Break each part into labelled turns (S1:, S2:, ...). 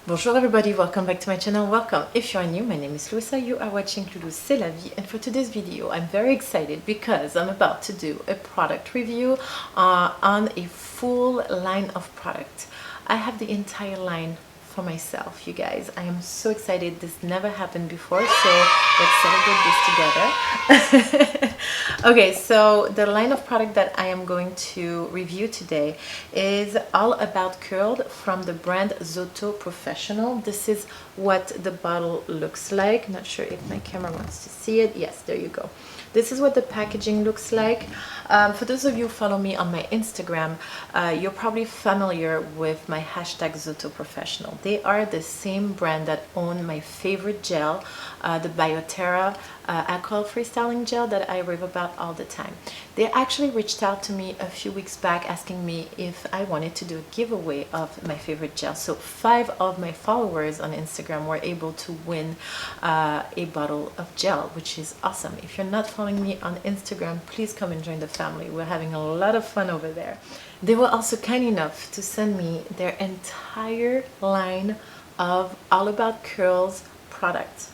S1: Bonjour everybody, welcome back to my channel. Welcome. If you are new, my name is Luisa. You are watching Loulou C'est la vie, and for today's video I'm very excited because I'm about to do a product review on a full line of product. I have the entire line for myself, you guys. I am so excited. This never happened before, so let's celebrate this together. Okay, so the line of product that I am going to review today is all about curled from the brand Zoto Professional. This is what the bottle looks like. Not sure if my camera wants to see it. Yes, there you go. This is what the packaging looks like. For those of you who follow me on my Instagram, you're probably familiar with my hashtag Zoto Professional. They are the same brand that own my favorite gel, the Bioterra alcohol-free styling gel that I rave about all the time. They actually reached out to me a few weeks back asking me if I wanted to do a giveaway of my favorite gel. So 5 of my followers on Instagram were able to win a bottle of gel, which is awesome. If you're not following me on Instagram, please come and join the family. We're having a lot of fun over there. They were also kind enough to send me their entire line of All About Curls products.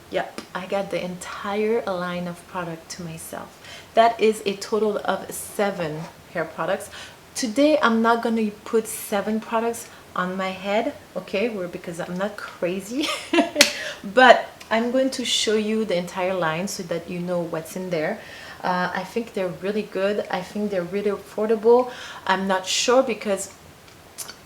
S1: Yep, I got the entire line of product to myself. That is a total of 7 hair products. Today I'm not going to put 7 products on my head, okay, because I'm not crazy. But I'm going to show you the entire line so that you know what's in there. I think they're really good. I think they're really affordable. I'm not sure because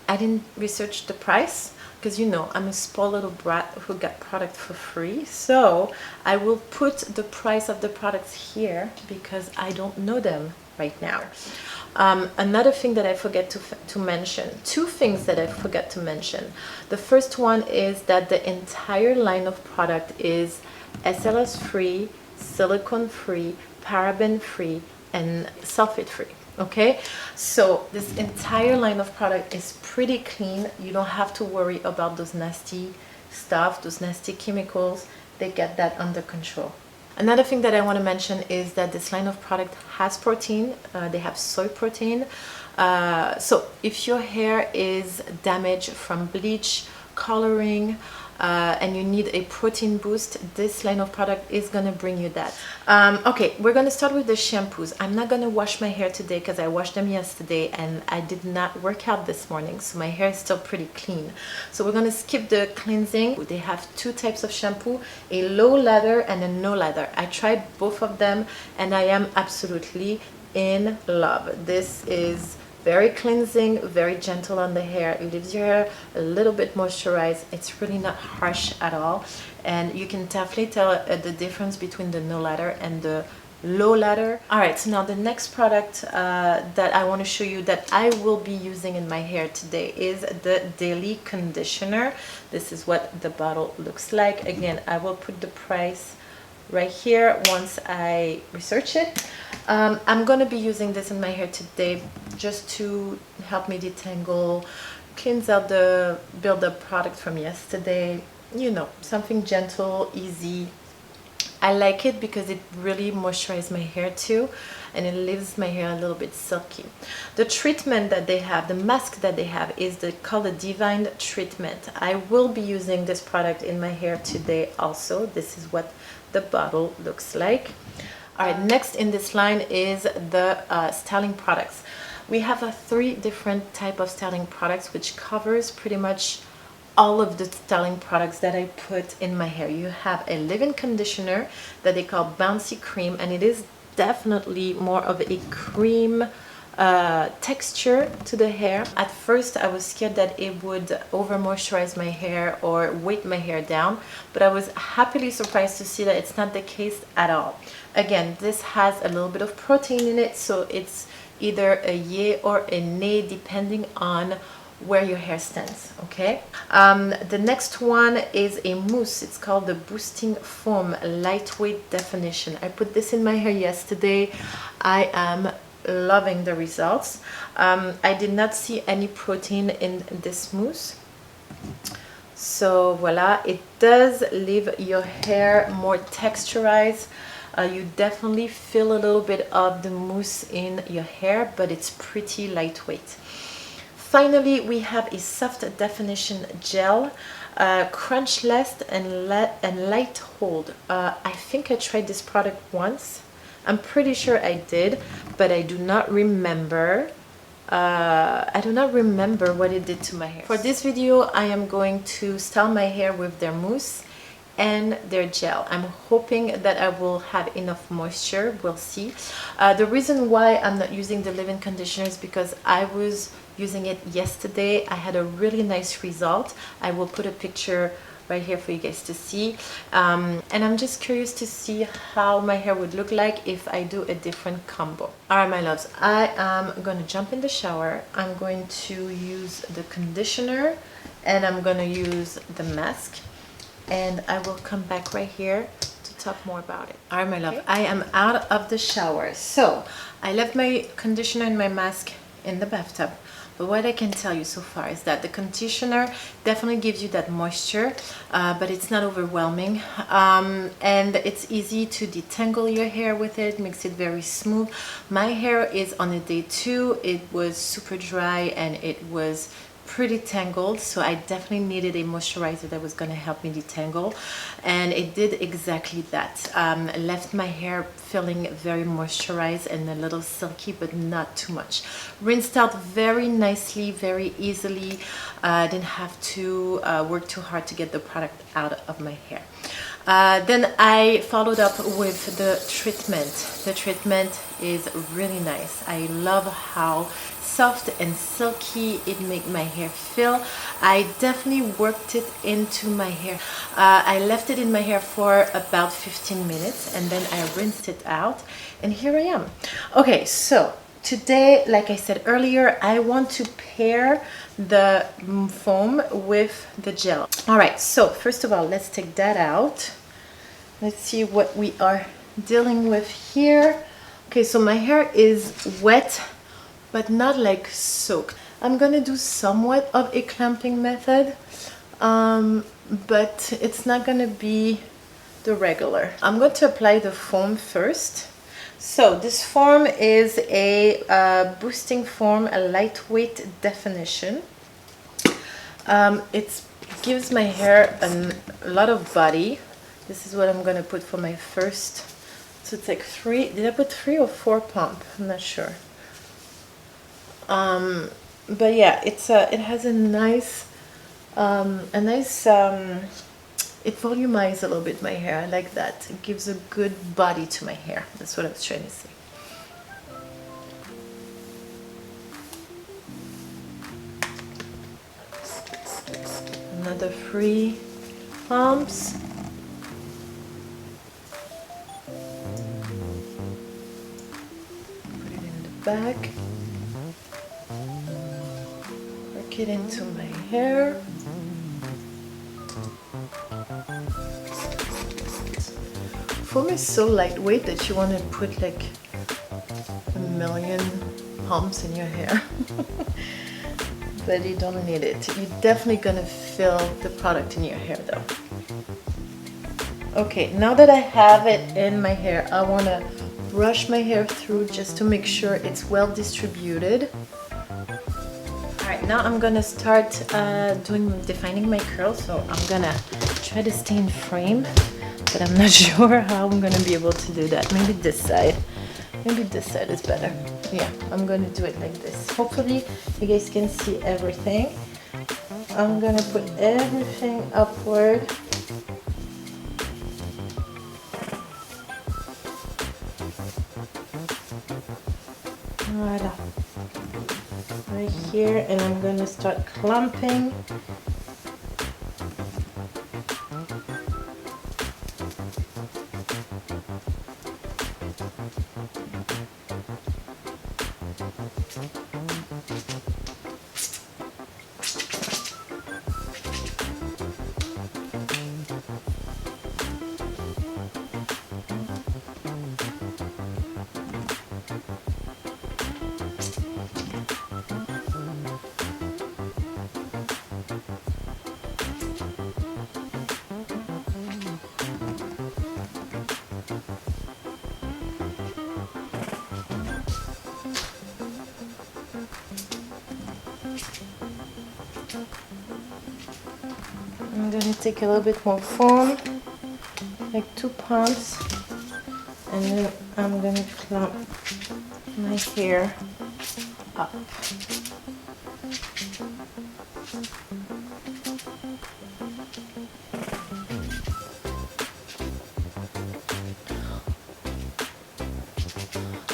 S1: I didn't research the price, because you know I'm a spoiled little brat who got product for free. So I will put the price of the products here because I don't know them right now. Another thing that I forget to mention, 2 things that I forgot to mention. The first one is that the entire line of product is SLS free, silicone free, paraben free, and sulfate free. Okay, so this entire line of product is pretty clean. You don't have to worry about those nasty stuff, those nasty chemicals. They get that under control. Another thing that I want to mention is that this line of product has protein. They have soy protein. So if your hair is damaged from bleach, coloring, and you need a protein boost, this line of product is gonna bring you that. Okay, we're gonna start with the shampoos. I'm not gonna wash my hair today because I washed them yesterday and I did not work out this morning, so my hair is still pretty clean. So we're gonna skip the cleansing. They have 2 types of shampoo, a low lather and a no lather. I tried both of them and I am absolutely in love. This is very cleansing, very gentle on the hair. It leaves your hair a little bit moisturized. It's really not harsh at all, and you can definitely tell the difference between the no lather and the low lather. All right, so now the next product that I want to show you that I will be using in my hair today is the daily conditioner. This is what the bottle looks like. Again, I will put the price right here once I research it. I'm gonna be using this in my hair today just to help me detangle, cleanse out the build-up product from yesterday. You know, something gentle, easy. I like it because it really moisturizes my hair too, and it leaves my hair a little bit silky. The treatment that they have, the mask that they have, is called the Divine Treatment. I will be using this product in my hair today also. This is what the bottle looks like. All right, next in this line is the styling products. We have 3 different type of styling products, which covers pretty much all of the styling products that I put in my hair. You have a leave-in conditioner that they call Bouncy Cream, and it is definitely more of a cream texture to the hair. At first I was scared that it would over moisturize my hair or weight my hair down, but I was happily surprised to see that it's not the case at all. Again, this has a little bit of protein in it, so it's either a yay or a nay depending on where your hair stands. Okay, the next one is a mousse. It's called the Boosting Foam Lightweight Definition. I put this in my hair yesterday. I am loving the results. I did not see any protein in this mousse, so voila, it does leave your hair more texturized. You definitely feel a little bit of the mousse in your hair, but it's pretty lightweight. Finally, we have a soft definition gel, crunchless and light hold. I think I tried this product once. I'm pretty sure I did, but I do not remember. I do not remember what it did to my hair. For this video, I am going to style my hair with their mousse and their gel. I'm hoping that I will have enough moisture. We'll see. The reason why I'm not using the leave-in conditioner is because I was using it yesterday. I had a really nice result. I will put a picture right here for you guys to see, and I'm just curious to see how my hair would look like if I do a different combo. All right, my loves, I am going to jump in the shower. I'm going to use the conditioner and I'm going to use the mask, and I will come back right here to talk more about it. All right, my love, I am out of the shower. So I left my conditioner and my mask in the bathtub. But what I can tell you so far is that the conditioner definitely gives you that moisture, but it's not overwhelming. And it's easy to detangle your hair with it, makes it very smooth. My hair is on a day 2. It was super dry and it was pretty tangled, so I definitely needed a moisturizer that was going to help me detangle, and it did exactly that. Left my hair feeling very moisturized and a little silky, but not too much. Rinsed out very nicely, very easily. I didn't have to work too hard to get the product out of my hair. Then I followed up with the treatment. The treatment is really nice. I love how soft and silky it made my hair feel. I definitely worked it into my hair. I left it in my hair for about 15 minutes and then I rinsed it out, and here I am. Okay, so today, like I said earlier, I want to pair the foam with the gel. All right, so first of all, let's take that out. Let's see what we are dealing with here. Okay, so my hair is wet, but not like soaked. I'm gonna do somewhat of a clamping method, but it's not gonna be the regular. I'm going to apply the foam first. So this foam is a boosting foam, a lightweight definition. It gives my hair a lot of body. This is what I'm gonna put for my first. So it's like 3. Did I put 3 or 4 pump? I'm not sure. But yeah, it has a nice it volumizes a little bit my hair. I like that. It gives a good body to my hair. That's what I was trying to say. Another 3 pumps. Put it in the back. Work it into my hair. Foam is so lightweight that you want to put like a million pumps in your hair. But you don't need it. You're definitely gonna feel the product in your hair though. Okay, now that I have it in my hair, I want to brush my hair through just to make sure it's well distributed. Alright, now I'm gonna start defining my curls. So I'm gonna try to stay in frame, but I'm not sure how I'm gonna be able to do that. Maybe this side. Maybe this side is better. Yeah, I'm gonna do it like this. Hopefully you guys can see everything. I'm gonna put everything upward. Voila. Right here, and I'm gonna start clumping. I'm going to take a little bit more foam, like 2 pumps, and then I'm going to clump my hair up.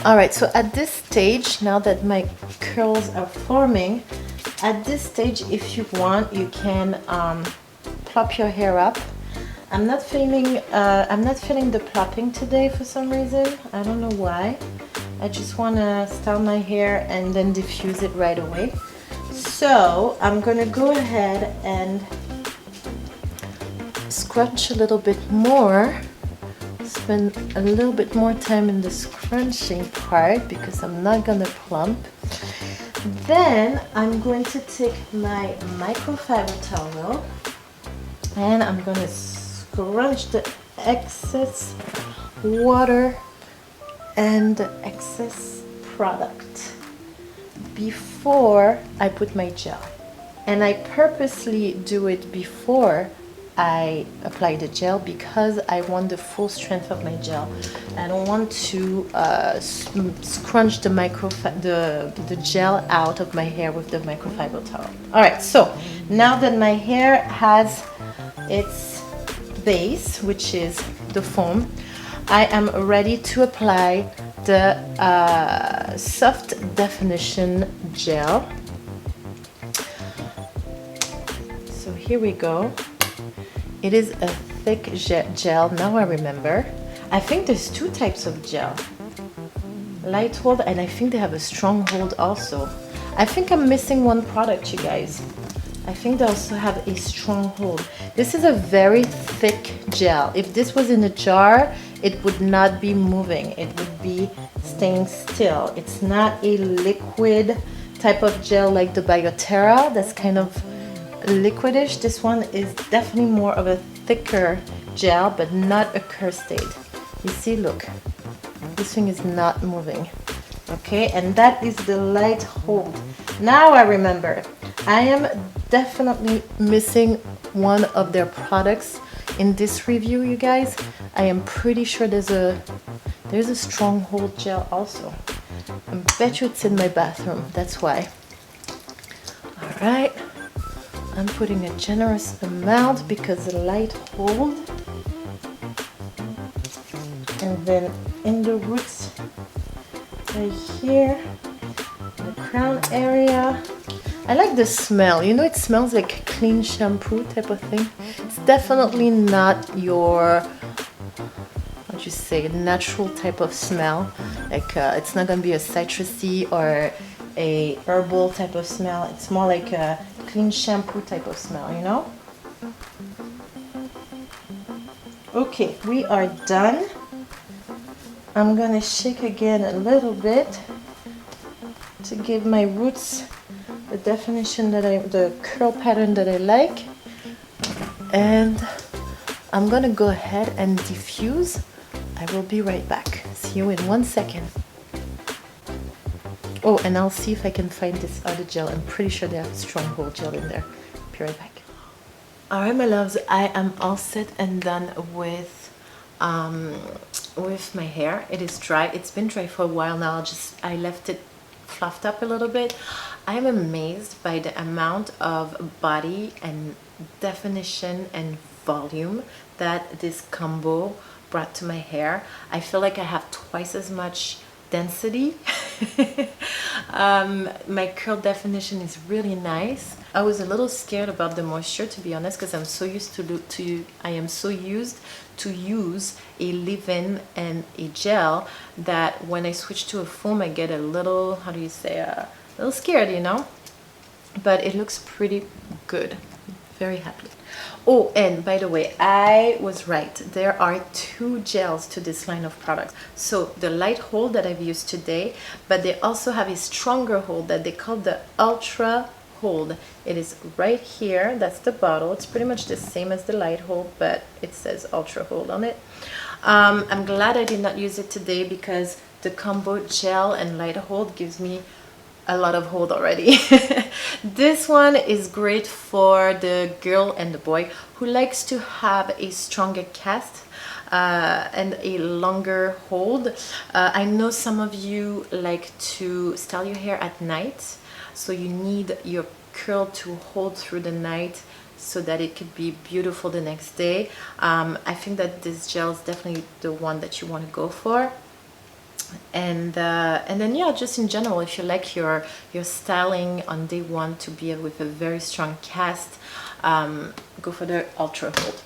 S1: Alright, so at this stage, now that my curls are forming, at this stage, if you want, you can plop your hair up. I'm not feeling the plopping today for some reason. I don't know why. I just want to style my hair and then diffuse it right away. So I'm gonna go ahead and scrunch a little bit more. Spend a little bit more time in the scrunching part because I'm not gonna plump. Then I'm going to take my microfiber towel and I'm gonna scrunch the excess water and the excess product before I put my gel. And I purposely do it before I apply the gel because I want the full strength of my gel. I don't want to scrunch the gel out of my hair with the microfiber towel. Alright, so now that my hair has its base, which is the foam, I am ready to apply the soft definition gel. So here we go. It is a thick gel, now I remember. I think there's 2 types of gel. Light hold, and I think they have a strong hold also. I think I'm missing one product, you guys. I think they also have a strong hold. This is a very thick gel. If this was in a jar, it would not be moving. It would be staying still. It's not a liquid type of gel like the Bioterra. That's kind of liquidish. This one is definitely more of a thicker gel, but not a custard. You see, look, this thing is not moving. Okay, and that is the light hold. Now I remember, I am definitely missing one of their products in this review, you guys. I am pretty sure there's a strong hold gel also. I bet you it's in my bathroom, that's why. All right. I'm putting a generous amount because the light hold, and then in the roots right here, the crown area. I like the smell, you know, it smells like clean shampoo type of thing. It's definitely not your, what you say, natural type of smell. Like it's not gonna be a citrusy or a herbal type of smell. It's more like a clean shampoo type of smell, you know? Okay, we are done. I'm gonna shake again a little bit to give my roots the definition that the curl pattern that I like. And I'm gonna go ahead and diffuse. I will be right back. See you in 1 second. Oh, and I'll see if I can find this other gel. I'm pretty sure they have a strong hold gel in there. Be right back. Alright, my loves, I am all set and done with my hair. It is dry. It's been dry for a while now. I left it fluffed up a little bit. I am amazed by the amount of body and definition and volume that this combo brought to my hair. I feel like I have twice as much density. My curl definition is really nice. I was a little scared about the moisture, to be honest, because I'm so used to use a leave-in and a gel that when I switch to a foam I get a little, how do you say, a little scared, you know. But it looks pretty good. Very happy. Oh, and by the way, I was right. There are 2 gels to this line of products. So the light hold that I've used today, but they also have a stronger hold that they call the Ultra Hold. It is right here. That's the bottle. It's pretty much the same as the light hold, but it says Ultra Hold on it. I'm glad I did not use it today because the combo gel and light hold gives me a lot of hold already. This one is great for the girl and the boy who likes to have a stronger cast and a longer hold. I know some of you like to style your hair at night, so you need your curl to hold through the night so that it could be beautiful the next day. I think that this gel is definitely the one that you want to go for. And then yeah, just in general, if you like your styling on day one to be with a very strong cast, go for the ultra hold.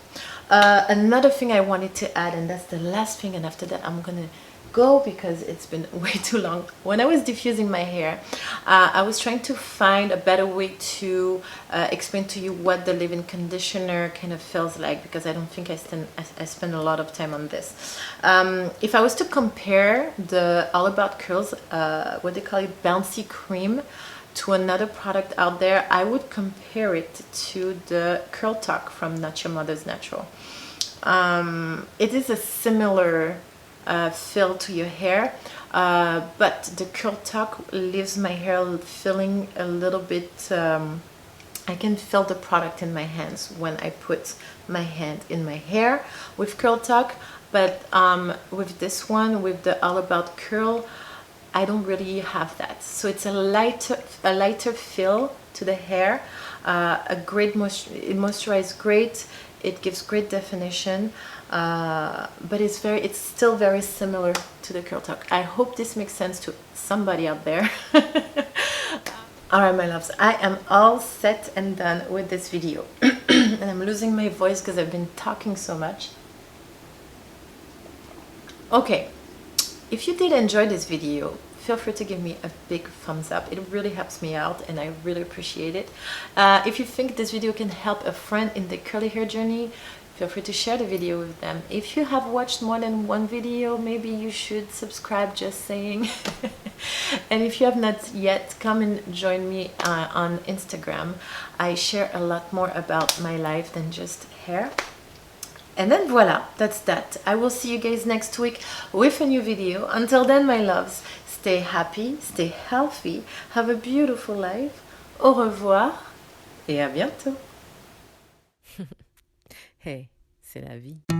S1: Another thing I wanted to add, and that's the last thing, and after that I'm gonna go because it's been way too long. When I was diffusing my hair, I was trying to find a better way to explain to you what the leave-in conditioner kind of feels like, because I don't think I spend a lot of time on this. If I was to compare the All About Curls, what they call it, bouncy cream, to another product out there, I would compare it to the Curl Talk from Not Your Mother's Natural. It is a similar feel to your hair, but the Curl Talk leaves my hair feeling a little bit, I can feel the product in my hands when I put my hand in my hair with Curl Talk, but with this one, with the All About Curl, I don't really have that. So it's a lighter feel to the hair, a great it moisturizes great, it gives great definition, but it's still very similar to the Curl Talk. I hope this makes sense to somebody out there. Alright my loves, I am all set and done with this video. And I'm losing my voice because I've been talking so much. Okay, if you did enjoy this video, feel free to give me a big thumbs up. It really helps me out and I really appreciate it. If you think this video can help a friend in the curly hair journey, feel free to share the video with them. If you have watched more than one video, maybe you should subscribe, just saying. And if you have not yet, come and join me on Instagram. I share a lot more about my life than just hair. And then voila, that's that. I will see you guys next week with a new video. Until then, my loves, stay happy, stay healthy, have a beautiful life. Au revoir et à bientôt.
S2: Hey, c'est la vie.